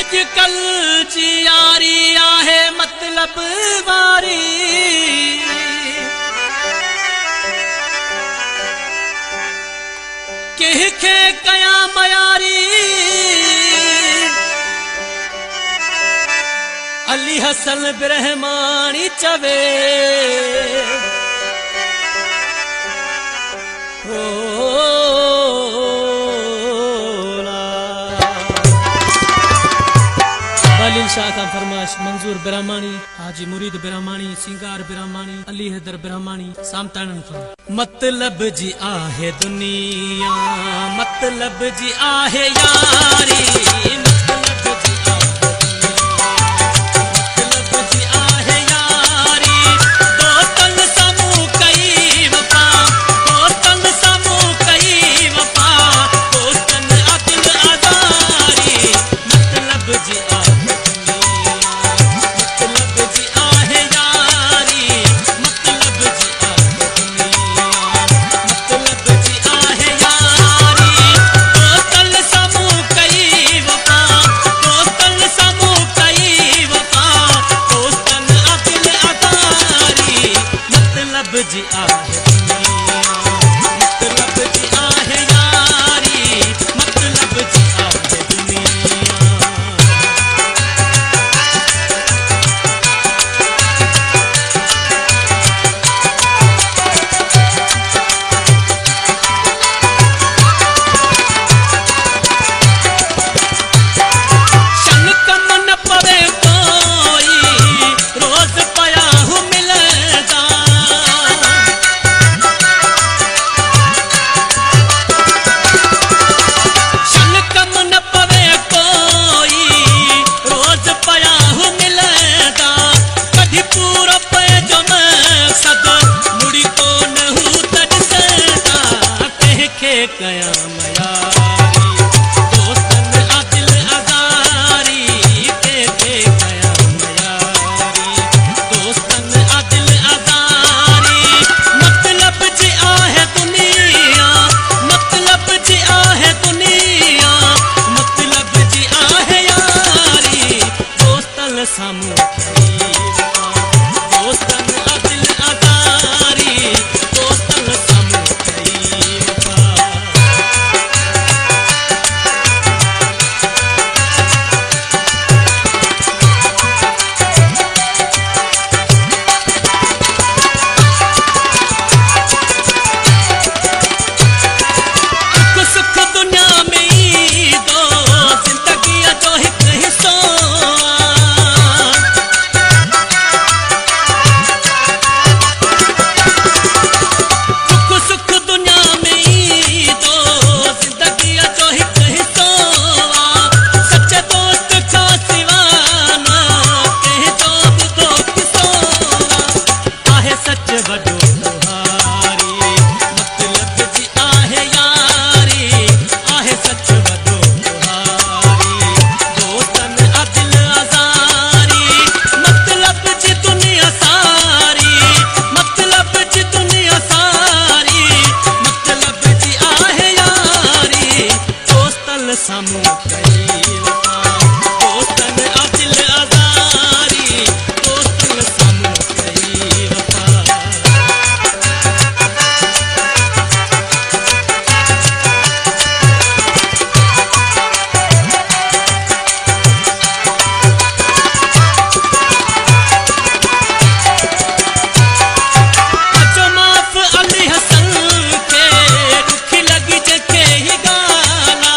अजकल जी यारी आहे मतलब वारी, कंहिंखे कयां मयारी। अली हसन ब्रह्माणी चवे शाह का फरमाश मंजूर ब्रह्माणी, हाजी मुरीद ब्रह्माणी, सिंगार ब्रह्माणी, अली हैदर ब्रह्माणी सामतानन फरमाश। मतलब जी आहे दुनिया, मतलब जी आहे यारी, मतलब जी आहे यारी। दोस्तन समूह कई वफा, दोस्तन समूह कई वफा, दोस्तन अदिल आज़ारी। मतलब जी जी आहे दुनिया, मतलब जी आहे यारी, मतलब जी आहे दुनिया। शन कम न पवे कोई, रोज पया हूँ मिलदा। कया मयारी, दोस्तन अदिल आज़ारी, के कया मयारी, दोस्तन अदिल आज़ारी। मतलब जी आहे दुनिया, मतलब जी आहे दुनिया, मतलब जी आहे यारी। दोस्तन सामूह दोस्तन अदिल आज़ारी, दोस्तन सामूह सामूह कई वफा, दोस्तन अदिल आज़ारी, दोस्तन सामूह कई वफा। अजो माफ़ अली हसन के दुखी लगी जके ही गाना।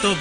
तो